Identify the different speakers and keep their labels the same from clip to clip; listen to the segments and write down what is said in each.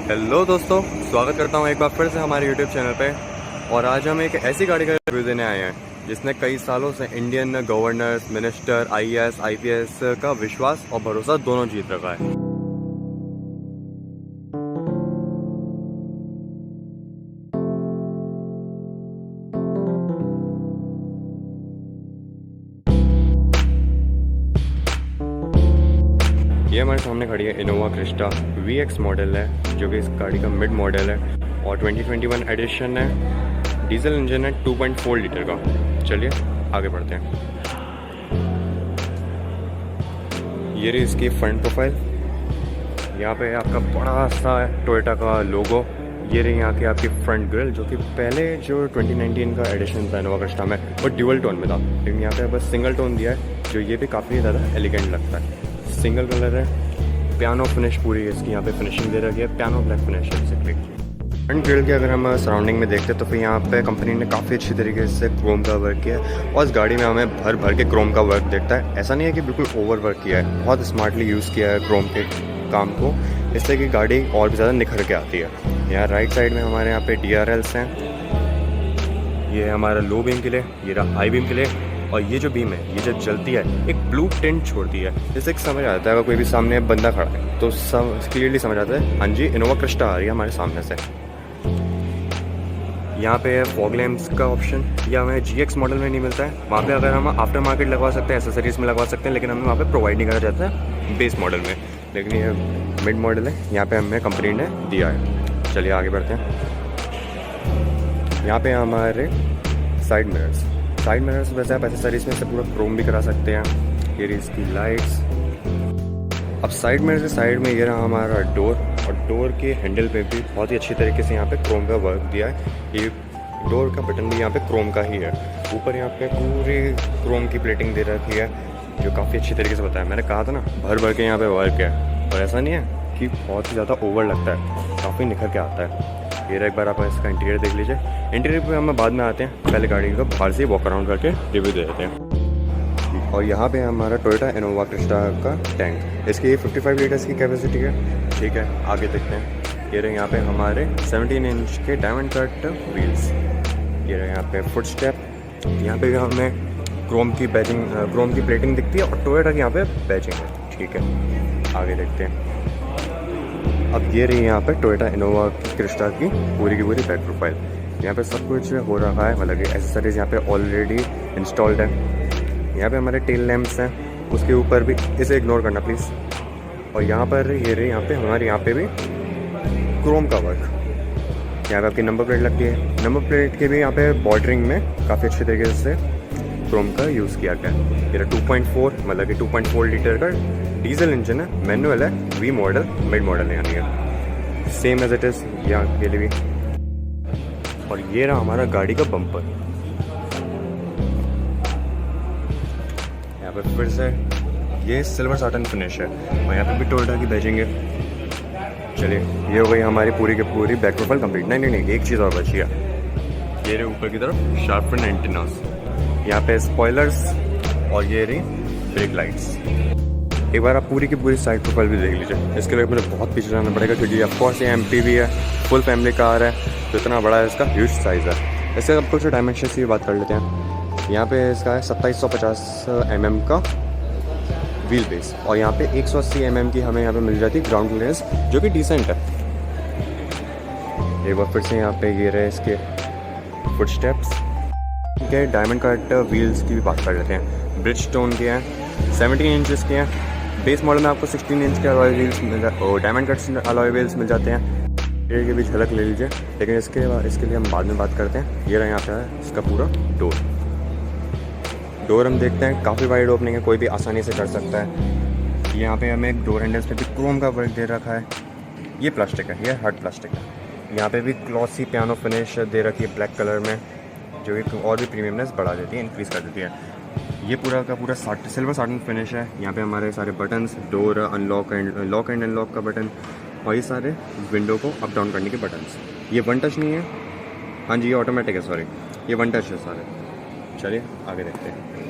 Speaker 1: Hello दोस्तों, स्वागत करता हूं एक बार फिर से हमारे यूट्यूब चैनल पे। और आज हम एक ऐसी गाड़ी का रिव्यू देने आए हैं जिसने कई सालों से Indian governors, minister, IAS, IPS का विश्वास और भरोसा दोनों जीत रखा है। ये हमारे सामने खड़ी है इनोवा क्रिस्टा VX मॉडल है, जो कि इस गाड़ी का मिड मॉडल है और 2021 एडिशन है। डीजल इंजन है 2.4 लीटर का। चलिए आगे बढ़ते हैं। ये रही इसकी फ्रंट प्रोफाइल। यहाँ पे आपका बड़ा सा टोयोटा का लोगो। ये रही यहाँ की आपकी फ्रंट ग्रिल, जो कि पहले जो 2019 का एडिशन था इनोवा क्रिस्टा में वो ड्यूअल टोन में था, लेकिन यहाँ पे बस सिंगल टोन दिया है, जो ये भी काफ़ी ज़्यादा एलिगेंट लगता है। सिंगल कलर है, पियानो फिनिश पूरी इसकी यहाँ पे फिनिशिंग दे रखी है, पियानो ब्लैक फिनिश है बेसिकली। फ्रंट ग्रिल के अगर हम सराउंडिंग में देखते हैं तो फिर यहाँ पे कंपनी ने काफ़ी अच्छी तरीके से क्रोम का वर्क किया है और इस गाड़ी में हमें भर भर के क्रोम का वर्क देखता है। ऐसा नहीं है कि बिल्कुल ओवर वर्क किया है, बहुत स्मार्टली यूज़ किया है क्रोम के काम को, इससे कि गाड़ी और भी ज़्यादा निखर के आती है। यहाँ राइट साइड में हमारे यहाँ पे DRLs हैं। ये हमारा लो बीम के लिए, ये रहा हाई बीम के लिए, और ये जो बीम है ये जब जलती है एक ब्लू टिंट छोड़ती है, जिससे एक समझ आता है अगर कोई भी सामने बंदा खड़ा है तो सब क्लियरली समझ आता है हाँ जी इनोवा क्रिस्टा आ रही है हमारे सामने से। यहाँ पे है फॉग लैम्प्स का ऑप्शन, या हमें GX मॉडल में नहीं मिलता है। वहाँ पे अगर हम आफ्टर मार्केट लगवा सकते हैं, एसेसरीज में लगवा सकते हैं, लेकिन हमें वहाँ पे प्रोवाइड नहीं करा जाता है बेस मॉडल में। लेकिन ये मिड मॉडल है, यहाँ पे हमें कंपनी ने दिया है। चलिए आगे बढ़ते हैं। यहाँ पे हमारे साइड मिरर्स वैसे आप एसेसरीज में से पूरा क्रोम भी करा सकते हैं। ये रही इसकी लाइट्स। अब साइड मिरर से साइड में ये रहा हमारा डोर, और डोर के हैंडल पे भी बहुत ही अच्छी तरीके से यहाँ पे क्रोम का वर्क दिया है। ये डोर का बटन भी यहाँ पे क्रोम का ही है। ऊपर यहाँ पे पूरी क्रोम की प्लेटिंग दे रखी है, जो काफ़ी अच्छी तरीके से बताया। मैंने कहा था ना भर भर के यहाँ पे वर्क है, और ऐसा नहीं है कि बहुत ही ज़्यादा ओवर लगता है, काफ़ी निखर के आता है। ये एक बार आप इसका इंटीरियर देख लीजिए। इंटीरियर पे हम बाद में आते हैं, पहले गाड़ी को बाहर से वॉक अराउंड करके रिव्यू दे देते हैं। और यहाँ पे हमारा टोयोटा इनोवा क्रिस्टा का टैंक, इसकी 55 लीटर्स की कैपेसिटी है। ठीक है, आगे देखते हैं। ये रहे यहाँ पे हमारे 17 इंच के डायमंड कट व्हील्स। ये रहे यहाँ पे फुट स्टेप। यहाँ पे हमें क्रोम की बैजिंग, क्रोम की प्लेटिंग दिखती है, और टोयोटा की यहाँ पे बैजिंग है। ठीक है, आगे देखते हैं। अब ये रही यहाँ पे टोयोटा इनोवा क्रिस्टा की पूरी बैक प्रोफाइल। यहाँ पे सब कुछ हो रहा है, मतलब कि एसेसरीज यहाँ पे ऑलरेडी इंस्टॉल्ड है। यहाँ पे हमारे टेल लैम्प्स हैं, उसके ऊपर भी, इसे इग्नोर करना प्लीज़। और यहाँ पर ये रही यहाँ पे हमारे यहाँ पे भी क्रोम का वर्क। यहाँ पे आपकी नंबर प्लेट लगती है, नंबर प्लेट के भी यहाँ पे बॉर्डरिंग में काफ़ी अच्छे तरीके से क्रोम का यूज़ किया गया है। ये 2.4 मतलब कि 2.4 लीटर का डीजल इंजन है, मैनुअल है, V मॉडल, मिड मॉडल है, यानी सेम एज इट इज़ यहाँ के लिए भी। और ये रहा हमारा गाड़ी का बम्पर। यहाँ पे फिर से ये सिल्वर साटन फिनिश है, और यहाँ पे भी टोयोटा की बैजिंग है। चलिए, ये हो गई हमारी पूरी की पूरी बैक प्रोफाइल कंप्लीट। नहीं, एक चीज़ और बची है। ये रहे ऊपर की तरफ शार्पन एंटीनास, यहाँ पे स्पॉयलर्स, और ये रही ब्रेक लाइट्स। एक बार आप पूरी की पूरी साइड प्रोफाइल भी देख लीजिए। इसके लिए मुझे बहुत पीछे जाना पड़ेगा, क्योंकि ऑफकोर्स ये MPV है, फुल फैमिली कार है, तो इतना बड़ा है, इसका ह्यूज साइज़ है। इससे अब कुछ डायमेंशन की बात कर लेते हैं। यहाँ पे इसका है 2750 mm का व्हील बेस, और यहाँ पे 180 mm की हमें यहाँ पे मिल जाती है ग्राउंड क्लियरेंस, जो कि डिसेंट है। एक बार फिर से यहाँ पे ये रहे इसके फुट स्टेप्स के। डायमंड कट व्हील्स की भी बात कर लेते हैं। ब्रिज स्टोन के हैं, 17 इंचेस के हैं। बेस मॉडल में आपको 16 इंच के अलॉय व्हील्स मिल जाते हैं, और डायमंड कट अलॉय व्हील्स मिल जाते हैं। ये भी झलक ले लीजिए, लेकिन इसके लिए हम बाद में बात करते हैं। ये रहा यहाँ पे इसका पूरा डोर हम देखते हैं, काफ़ी वाइड ओपनिंग है, कोई भी आसानी से कर सकता है। यहाँ पे हमें डोर हैंडल्स पे भी क्रोम का वर्क दे रखा है। ये प्लास्टिक है, ये हार्ड प्लास्टिक है। यहाँ पे भी क्लॉसी पियानो फिनिश दे रखी है ब्लैक कलर में, जो एक और भी प्रीमियमनेस बढ़ा देती है, इंक्रीज़ कर देती है। ये पूरा का पूरा सिल्वर साटन फिनिश है। यहाँ पे हमारे सारे buttons, door unlock and lock and unlock का बटन, और ये सारे विंडो को अप डाउन करने के बटन्स। ये वन टच नहीं है, हाँ जी ये ऑटोमेटिक है, सॉरी, ये वन टच है सारे। चलिए आगे देखते हैं।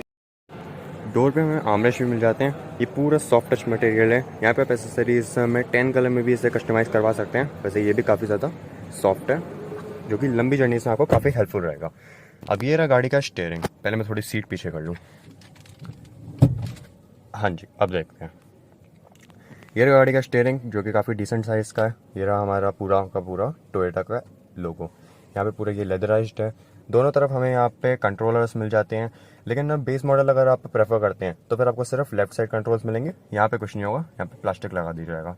Speaker 1: डोर पे हमें आर्मरेस्ट भी मिल जाते हैं। ये पूरा सॉफ्ट टच मटेरियल है। यहाँ पे आप एसेसरीज में 10 कलर में भी इसे कस्टमाइज़ करवा सकते हैं। वैसे ये भी काफ़ी ज़्यादा सॉफ्ट है, जो कि लंबी जर्नी से आपको काफ़ी हेल्पफुल रहेगा। अब ये रहा गाड़ी का स्टीयरिंग। पहले मैं थोड़ी सीट पीछे कर लूँ। हाँ जी, अब देखते हैं। ये रहा गाड़ी का स्टीयरिंग, जो कि काफ़ी डिसेंट साइज़ का है। ये रहा हमारा पूरा का पूरा टोयोटा का लोगो। यहाँ पे पूरा ये लेदराइज्ड है। दोनों तरफ हमें यहाँ पे कंट्रोलर्स मिल जाते हैं, लेकिन ना बेस मॉडल अगर आप प्रेफर करते हैं तो फिर आपको सिर्फ लेफ्ट साइड कंट्रोल्स मिलेंगे। यहाँ पे कुछ नहीं होगा, यहाँ पे प्लास्टिक लगा दी जाएगा।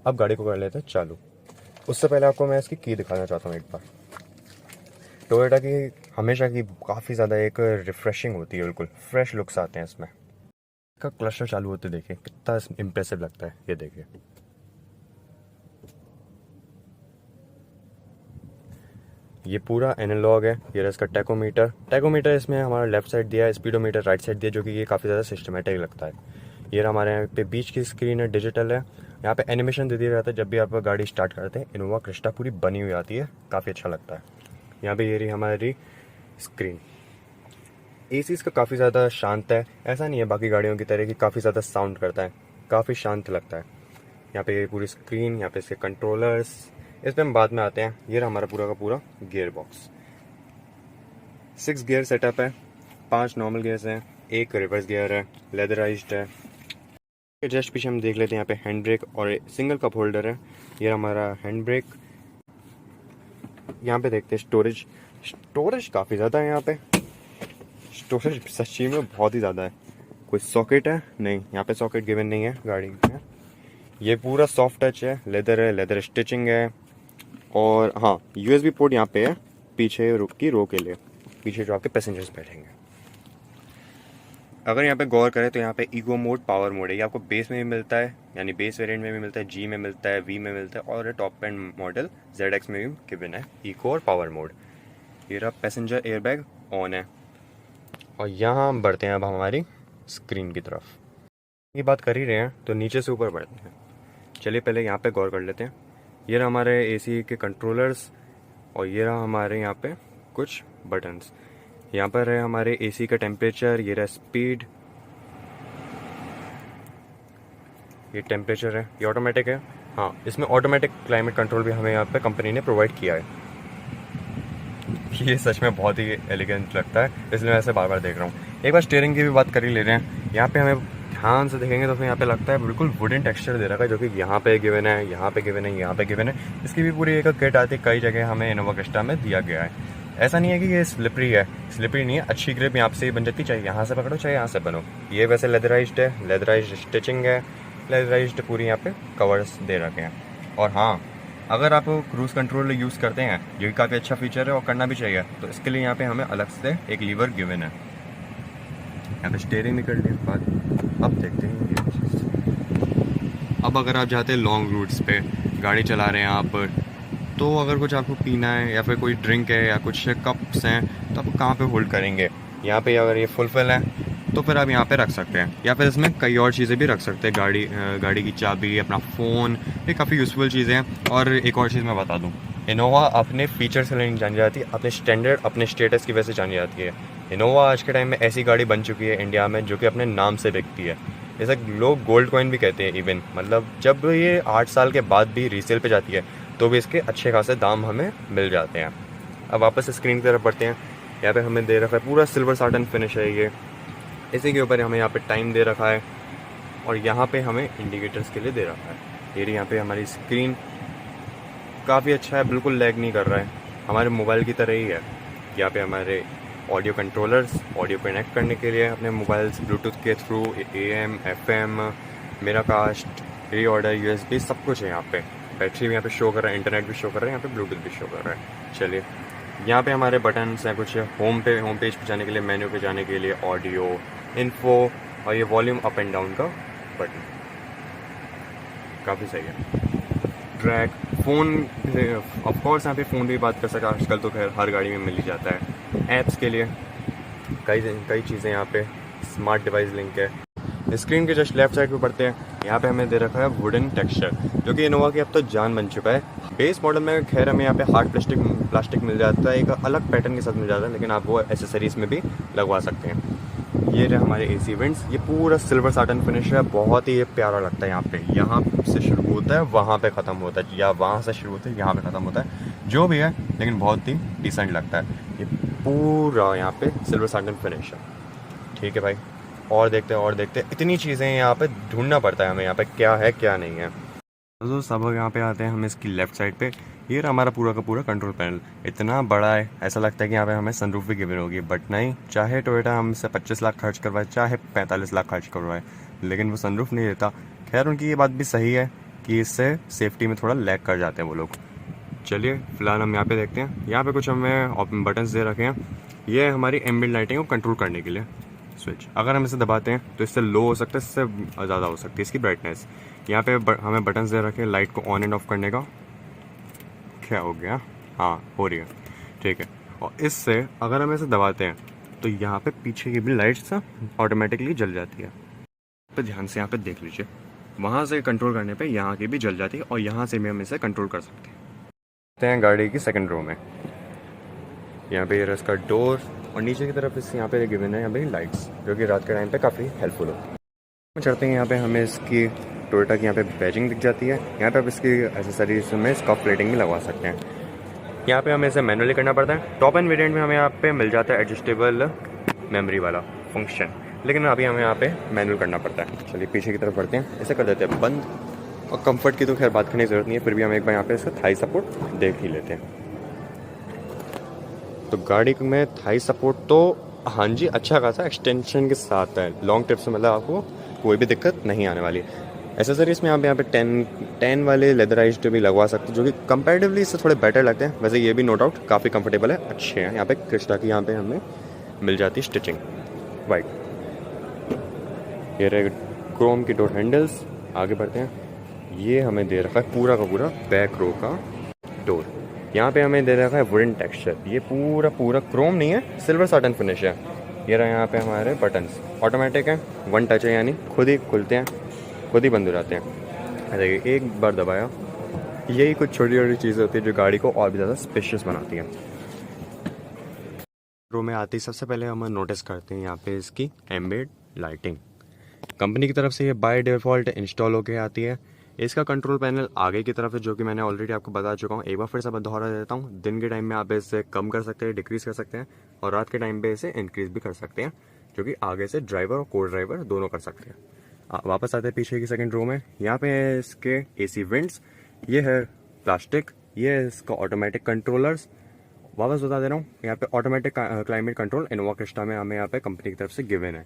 Speaker 1: अब गाड़ी को कर लेते हैं चालू। उससे पहले आपको मैं इसकी की दिखाना चाहता हूँ एक बार। टोयोटा की हमेशा की काफ़ी ज़्यादा एक रिफ्रेशिंग होती है, बिल्कुल फ्रेश लुक्स आते हैं इसमें। इसका क्लस्टर चालू होते देखिए कितना इम्प्रेसिव लगता है। ये देखिए, ये पूरा एनालॉग है। ये रहा इसका टैकोमीटर इसमें हमारा लेफ्ट साइड दिया है, स्पीडोमीटर राइट साइड दिया, जो कि ये काफ़ी ज़्यादा सिस्टमेटिक लगता है। ये रहा हमारे यहाँ पे बीच की स्क्रीन है, डिजिटल है। यहाँ पे एनिमेशन दे दिया जाता है जब भी आप गाड़ी स्टार्ट करते हैं। इनोवा क्रिस्टा पूरी बनी हुई आती है, काफ़ी अच्छा लगता है। यहाँ पे ये रही हमारी स्क्रीन। एसी इसका काफ़ी ज़्यादा शांत है, ऐसा नहीं है बाकी गाड़ियों की तरह कि काफ़ी ज़्यादा साउंड करता है, काफ़ी शांत लगता है। यहाँ पे ये पूरी स्क्रीन, यहाँ पे इसके कंट्रोलर्स, इस पर हम बाद में आते हैं। ये रहा हमारा पूरा का पूरा गियर बॉक्स। 6 गियर सेटअप है, 5 नॉर्मल गियर्स हैं, 1 रिवर्स गियर है, लेदराइज्ड है। जस्ट पीछे हम देख लेते हैं, यहाँ पे हैंड ब्रेक और सिंगल कप होल्डर है। ये हमारा हैंड ब्रेक। यहाँ पे देखते हैं स्टोरेज काफ़ी ज़्यादा है। यहाँ पे स्टोरेज सच्ची में बहुत ही ज़्यादा है। कोई सॉकेट है नहीं, यहाँ पे सॉकेट गिवन नहीं है गाड़ी में। ये पूरा सॉफ्ट टच है, लेदर स्टिचिंग है। और हाँ, USB पोर्ट यहाँ पे है पीछे की रो के लिए, पीछे जो आपके पैसेंजर्स बैठेंगे। अगर यहाँ पे गौर करें तो यहाँ पे इको मोड, पावर मोड है। ये आपको बेस में भी मिलता है, यानी बेस वेरिएंट में भी मिलता है, G में मिलता है, V में मिलता है, और टॉप एंड मॉडल ZX में भी गिवन है इको और पावर मोड। ये रहा पैसेंजर एयरबैग ऑन है। और यहाँ हम बढ़ते हैं अब हमारी स्क्रीन की तरफ। ये बात कर ही रहे हैं तो नीचे से ऊपर बढ़ते हैं। चलिए पहले यहाँ पे गौर कर लेते हैं। ये रहा हमारे AC के कंट्रोलर्स, और ये रहा हमारे यहाँ पे कुछ बटन्स। यहाँ पर है हमारे AC का टेम्परेचर, ये रहा स्पीड, ये टेम्परेचर है, ये ऑटोमेटिक है। हाँ, इसमें ऑटोमेटिक क्लाइमेट कंट्रोल भी हमें यहाँ पे कंपनी ने प्रोवाइड किया है। ये सच में बहुत ही एलिगेंट लगता है, इसलिए मैं ऐसे बार बार देख रहा हूँ। एक बार स्टीयरिंग की भी बात कर ही ले रहे हैं। यहाँ पे हमें ध्यान से देखेंगे तो फिर यहाँ पे लगता है बिल्कुल वुडन टेक्सचर दे रखा है, जो कि यहाँ पे गिवन है, यहाँ पे गिवन है, यहाँ पे गिवन है। इसकी भी पूरी एक किट आती है, कई जगह हमें इनोवा क्रिस्टा में दिया गया है। ऐसा नहीं है कि ये स्लिपरी है, स्लिपरी नहीं है, अच्छी ग्रिप यहाँ से ही बन जाती है, चाहे यहाँ से पकड़ो चाहे यहाँ से बनो। ये वैसे लेदराइज्ड है, लेदराइज्ड स्टिचिंग है, लेदराइज्ड पूरी यहाँ पे कवर्स दे रखे हैं। और हाँ, अगर आप क्रूज़ कंट्रोल यूज़ करते हैं, ये भी काफ़ी अच्छा फीचर है और करना भी चाहिए, तो इसके लिए यहाँ पे हमें अलग से एक लीवर गिवन है। यहाँ पे स्टीयरिंग भी कर ली बात। अब देखते हैं ये चीज़। अब अगर आप जाते हैं लॉन्ग रूट्स पे गाड़ी चला रहे हैं आप, तो अगर कुछ आपको पीना है या फिर कोई ड्रिंक है या कुछ कप्स हैं, तो आप कहाँ पे होल्ड करेंगे? यहाँ पे अगर ये फुलफिल है तो फिर आप यहाँ पे रख सकते हैं, या फिर इसमें कई और चीज़ें भी रख सकते हैं। गाड़ी की चाबी, अपना फ़ोन, ये काफ़ी यूज़फुल चीज़ें हैं। और एक और चीज़ मैं बता दूँ, इनोवा अपने फीचर से नहीं जानी जाती, अपने स्टैंडर्ड, अपने स्टेटस की वजह से जानी जाती है। इनोवा आज के टाइम में ऐसी गाड़ी बन चुकी है इंडिया में जो कि अपने नाम से बिकती है। जैसे लोग गोल्ड कॉइन भी कहते हैं इवन, मतलब जब ये 8 साल के बाद भी रीसेल पे जाती है तो भी इसके अच्छे खासे दाम हमें मिल जाते हैं। अब वापस स्क्रीन की तरफ बढ़ते हैं। यहाँ पे हमें दे रखा है पूरा सिल्वर साटन फिनिश है ये। इसी के ऊपर हमें यहाँ पे टाइम दे रखा है, और यहाँ पे हमें इंडिकेटर्स के लिए दे रखा है। ये यहाँ पे हमारी स्क्रीन काफ़ी अच्छा है, बिल्कुल लैग नहीं कर रहा है, हमारे मोबाइल की तरह ही है। यहाँ पे हमारे ऑडियो कंट्रोलर्स, ऑडियो कनेक्ट करने के लिए अपने मोबाइल ब्लूटूथ के थ्रू, AM, FM, मेरा कास्ट, रीऑर्डर, USB, सब कुछ है यहाँ पे। बैटरी भी यहाँ पे शो कर रहा है, इंटरनेट भी शो कर रहा है, यहाँ पे ब्लूटूथ भी शो कर रहा है। चलिए, यहाँ पे हमारे बटन्स हैं कुछ होम पेज पे जाने के लिए, मेन्यू पे जाने के लिए, ऑडियो, इन्फो, और ये वॉल्यूम अप एंड डाउन का बटन, काफ़ी सही है। ट्रैक, फ़ोन, ऑफकोर्स यहाँ पे फ़ोन भी बात कर सका, आजकल तो खैर हर गाड़ी में मिल ही जाता है। ऐप्स के लिए कई चीज़ें यहाँ पे, स्मार्ट डिवाइस लिंक है। स्क्रीन के जस्ट लेफ्ट साइड पे पढ़ते हैं, यहाँ पे हमें दे रखा है वुडन टेक्सचर, जो कि इनोवा की अब तो जान बन चुका है। बेस मॉडल में खैर हमें यहाँ पे हार्ड प्लास्टिक मिल जाता है, एक अलग पैटर्न के साथ मिल जाता है, लेकिन आप वो एसेसरीज में भी लगवा सकते हैं। ये रहे हमारे एसी वेंट्स। ये पूरा सिल्वर साटन फिनिश है, बहुत ही ये प्यारा लगता है। यहाँ से शुरू होता है, वहाँ पे ख़त्म होता है, या वहाँ से शुरू होता है, यहाँ पे ख़त्म होता है, जो भी है, लेकिन बहुत ही डिसेंट लगता है। ये पूरा यहाँ पे सिल्वर साटन फिनिश है। ठीक है भाई, और देखते हैं, और देखते हैं। इतनी चीज़ें यहाँ पे ढूंढना पड़ता है हमें, यहाँ पे क्या है क्या नहीं है। तो सब यहाँ पे आते हैं हम इसकी लेफ़्ट साइड पे। ये रहा हमारा पूरा का पूरा कंट्रोल पैनल। इतना बड़ा है, ऐसा लगता है कि यहाँ पे हमें सनरूफ भी गिवन होगी, बट नहीं। चाहे टोयोटा हमसे 25 लाख खर्च करवाए, चाहे 45 लाख खर्च करवाए, लेकिन वो सनरूफ नहीं देता। खैर, उनकी ये बात भी सही है कि इससे सेफ्टी में थोड़ा लैग कर जाते हैं वो लोग। चलिए फ़िलहाल हम यहाँ पे देखते हैं। यहाँ पे कुछ हमें बटन्स दे रखे हैं। ये है हमारी एम्बिएंट लाइटिंग को कंट्रोल करने के लिए स्विच। अगर हम इसे दबाते हैं तो इससे लो हो सकता है, इससे ज़्यादा हो सकती है इसकी ब्राइटनेस। यहाँ पे हमें बटन्स दे रखे हैं लाइट को ऑन एंड ऑफ करने का। क्या हो गया? हाँ, हो रही है, ठीक है। और इससे अगर हम इसे दबाते हैं तो यहाँ पे पीछे की भी लाइट्स ऑटोमेटिकली जल जाती है। तो ध्यान से यहाँ पे देख लीजिए, वहाँ से कंट्रोल करने पे यहाँ की भी जल जाती है, और यहाँ से भी हम इसे कंट्रोल कर सकते हैं। गाड़ी की सेकंड रो में यहाँ पे ये रहा इसका डोर, और नीचे की तरफ इस यहाँ पे गिवन है यहाँ पे लाइट्स, जो कि रात के टाइम पे काफ़ी हेल्पफुल होती है। चढ़ते हैं यहाँ पे, हमें इसकी टोयोटा की यहाँ पे बैजिंग दिख जाती है। यहाँ पे आप इसकी एसेसरीज में स्कॉफ प्लेटिंग भी लगवा सकते हैं। यहाँ पे हमें इसे मैनुअली करना पड़ता है। टॉप एंड वेरिएंट में हमें यहाँ पे मिल जाता है एडजस्टेबल मेमोरी वाला फंक्शन, लेकिन अभी हमें यहाँ पे मैनुअल करना पड़ता है। चलिए पीछे की तरफ बढ़ते हैं, इसे कर देते हैं बंद। और कंफर्ट की तो खैर बात करने की ज़रूरत नहीं है, फिर भी हम एक बार यहाँ पे इसका थाई सपोर्ट देख ही लेते हैं। तो गाड़ी में थाई सपोर्ट तो हाँ जी अच्छा खासा एक्सटेंशन के साथ है। लॉन्ग ट्रिप से मतलब आपको कोई भी दिक्कत नहीं आने वाली। एसेसरीज में आप यहाँ पे 10 वाले लेदराइज्ड भी लगवा सकते हैं, जो कि कंपैरेटिवली इससे थोड़े बेटर लगते हैं। वैसे ये भी नो डाउट काफ़ी कंफर्टेबल है, अच्छे हैं। यहाँ पे क्रिस्टा की यहाँ पे हमें मिल जाती है स्टिचिंग वाइट। ये रहे क्रोम की डोर हैंडल्स। आगे बढ़ते हैं, ये हमें दे रखा है पूरा का पूरा बैक रो का डोर। यहाँ पे हमें दे रखा है वुडन टेक्सचर। ये पूरा क्रोम नहीं है, सिल्वर साटन फिनिश है। ये रहा यहाँ पे हमारे बटन्स ऑटोमेटिक हैं, 1 टच है, यानी खुद ही खुलते हैं, खुद ही बंद हो जाते हैं। देखिए एक बार दबाया। यही कुछ छोटी छोटी चीज़ें होती है जो गाड़ी को और भी ज़्यादा स्पेशियस बनाती हैं। रो में आते ही सबसे पहले हम नोटिस करते हैं यहाँ पे इसकी एम्बिएंट लाइटिंग। कंपनी की तरफ से ये बाय डिफ़ॉल्ट इंस्टॉल होके आती है। इसका कंट्रोल पैनल आगे की तरफ है, जो कि मैंने ऑलरेडी आपको बता चुका हूँ। एक बार फिर से दोहरा देता हूँ। दिन के टाइम में आप इसे कम कर सकते हैं, डिक्रीज़ कर सकते हैं, और रात के टाइम पे इसे इंक्रीज़ भी कर सकते हैं, जो कि आगे से ड्राइवर और को ड्राइवर दोनों कर सकते हैं। वापस आते हैं पीछे की सेकंड रो में। यहाँ पे है इसके एसी वेंट्स। ये है प्लास्टिक। ये है इसका ऑटोमेटिक कंट्रोलर्स। वापस बता दे रहा हूँ, यहाँ पे automatic climate control Innova Crysta में हमें यहाँ पे कंपनी की तरफ से गिवन है।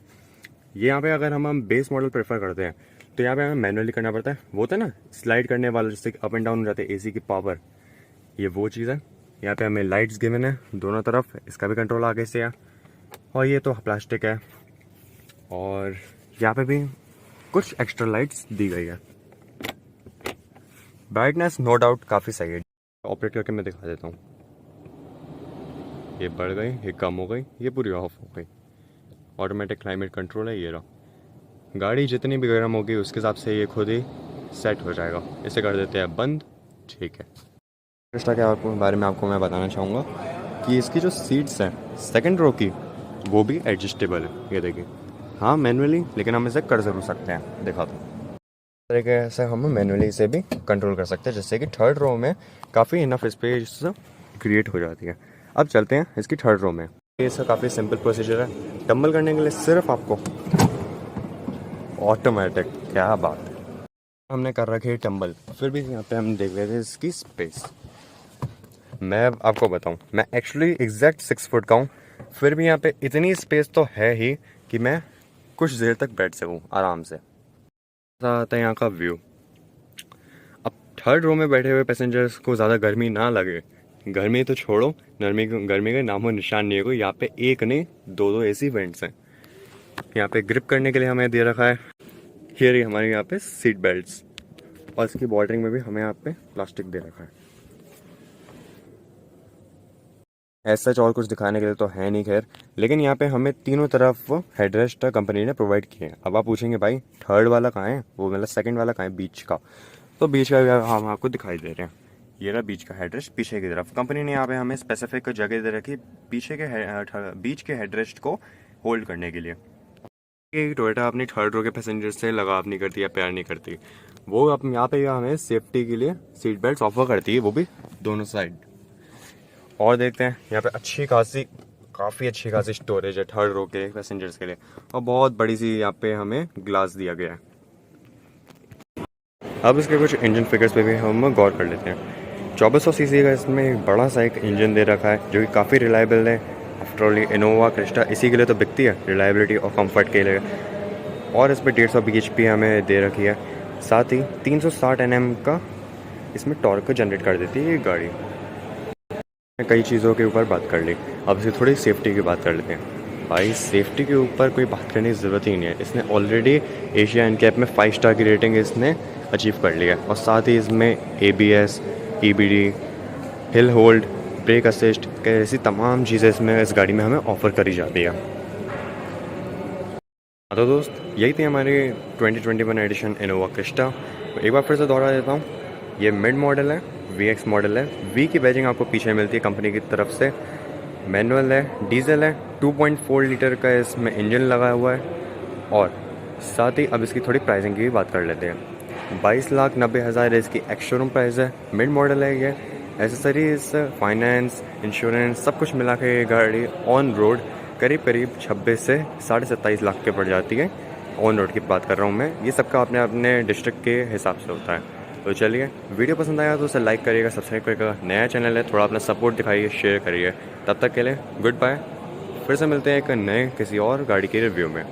Speaker 1: ये यहाँ पे अगर हम बेस मॉडल प्रेफर करते हैं तो यहाँ पे हमें मैनुअली करना पड़ता है। वो होता है ना स्लाइड करने वाला, जिससे अप एंड डाउन हो जाते हैं एसी की पावर, ये वो चीज़ है। यहाँ पे हमें लाइट्स गिवन है दोनों तरफ, इसका भी कंट्रोल आगे से है। और ये तो प्लास्टिक है, और यहाँ पे भी कुछ एक्स्ट्रा लाइट्स दी गई है। ब्राइटनेस नो डाउट काफ़ी सही है। ऑपरेट करके मैं दिखा देता हूँ। ये बढ़ गई, ये कम हो गई, ये पूरी ऑफ हो गई। ऑटोमेटिक क्लाइमेट कंट्रोल है। ये रहा, गाड़ी जितनी भी गर्म होगी उसके हिसाब से ये खुद ही सेट हो जाएगा। इसे कर देते हैं बंद। ठीक है, क्रिस्टा के बारे में आपको मैं बताना चाहूँगा कि इसकी जो सीट्स हैं सेकंड रो की, वो भी एडजस्टेबल है। ये देखिए, हाँ मैनुअली, लेकिन हम इसे कर ज़रूर सकते हैं। दिखा दो तरीके से हम मैनुअली इसे भी कंट्रोल कर सकते हैं, जिससे कि थर्ड रो में काफ़ी इनफ स्पेस क्रिएट हो जाती है। अब चलते हैं इसकी थर्ड रो में। इसका काफ़ी सिंपल प्रोसीजर है। टम्बल करने के लिए सिर्फ आपको ऑटोमेटिक, क्या बात है, हमने कर रखी है टम्बल। फिर भी यहाँ पे हम देख लेते हैं इसकी स्पेस। मैं आपको बताऊँ, मैं एक्चुअली एग्जैक्ट 6 फुट का हूँ, फिर भी यहाँ पे इतनी स्पेस तो है ही कि मैं कुछ देर तक बैठ सकूँ आराम से। आता है यहाँ का व्यू। अब थर्ड रो में बैठे हुए पैसेंजर्स को ज़्यादा गर्मी ना लगे, गर्मी तो छोड़ो, गर्मी का नामो निशान नहीं है कोई। यहाँ पे एक नहीं 2 एसी वेंट्स हैं। यहाँ पे ग्रिप करने के लिए हमें दे रखा है ये रही हमारे यहाँ पे सीट बेल्ट्स, और इसकी बॉर्डरिंग में भी हमें यहाँ पे प्लास्टिक दे रखा है। ऐसा और कुछ दिखाने के लिए तो है नहीं खैर, लेकिन यहाँ पे हमें तीनों तरफ हेडरेस्ट कंपनी ने प्रोवाइड किए हैं। अब आप पूछेंगे भाई थर्ड वाला कहाँ है, वो मतलब सेकंड वाला कहाँ है, बीच का। तो बीच का हम आपको दिखाई दे रहे हैं। ये रहा बीच का हेडरेस्ट पीछे की तरफ। कंपनी ने यहाँ पे हमें स्पेसिफिक जगह दे रखी पीछे के बीच के हेडरेस्ट को होल्ड करने के लिए। कि टोयोटा अपनी थर्ड रो के पैसेंजर से लगाव नहीं करती या प्यार नहीं करती, वो अब यहाँ पे हमें सेफ्टी के लिए सीट बेल्ट ऑफर करती है, वो भी दोनों साइड। और देखते हैं यहाँ पे काफ़ी अच्छी खासी स्टोरेज है थर्ड रो के पैसेंजर्स के लिए, और बहुत बड़ी सी यहाँ पे हमें ग्लास दिया गया है। अब इसके कुछ इंजन फिगर्स पे भी हम गौर कर लेते हैं। 2400 सीसी का इसमें एक बड़ा सा एक इंजन दे रखा है जो कि काफ़ी रिलायबल है। आफ्टर ऑल इनोवा क्रिस्टा इसी के लिए तो बिकती है, रिलायबिलिटी और कंफर्ट के लिए। और इस पर 150 bhp हमें दे रखी है। साथ ही 360 Nm का इसमें टॉर्क जनरेट कर देती है ये गाड़ी। कई चीज़ों के ऊपर बात कर ली, अब इसे थोड़ी सेफ्टी की बात कर लेते हैं। भाई सेफ्टी के ऊपर कोई बात करने की ज़रूरत ही नहीं है, इसने ऑलरेडी एशिया NCAP में 5 स्टार की रेटिंग इसने अचीव कर लिया है। और साथ ही इसमें ABS, EBD, hill hold, brake assist ऐसी तमाम चीज़ें इसमें इस गाड़ी में हमें ऑफ़र करी जाती है। तो दोस्त यही थी हमारी 2021 एडिशन इनोवा क्रिस्टा। एक बार फिर से दोहरा देता हूँ, ये मिड मॉडल है, VX मॉडल है। V की बैजिंग आपको पीछे मिलती है कंपनी की तरफ से। मैनुअल है, डीजल है, 2.4 लीटर का इसमें इंजन लगा हुआ है। और साथ ही अब इसकी थोड़ी प्राइसिंग की भी बात कर लेते हैं। 22,90,000 इसकी एक्स शोरूम प्राइस है। मिड मॉडल है ये। एसेसरीज, फाइनेंस, इंश्योरेंस सब कुछ मिला के ये गाड़ी ऑन रोड करीब 26 से 27.5 लाख के पड़ जाती है। ऑन रोड की बात कर रहा हूँ मैं, ये सबका अपने डिस्ट्रिक्ट के हिसाब से होता है। तो चलिए, वीडियो पसंद आया तो उसे लाइक करिएगा, सब्सक्राइब करिएगा। नया चैनल है, थोड़ा अपना सपोर्ट दिखाइए, शेयर करिए। तब तक के लिए गुड बाय। फिर से मिलते हैं एक नए किसी और गाड़ी के रिव्यू में।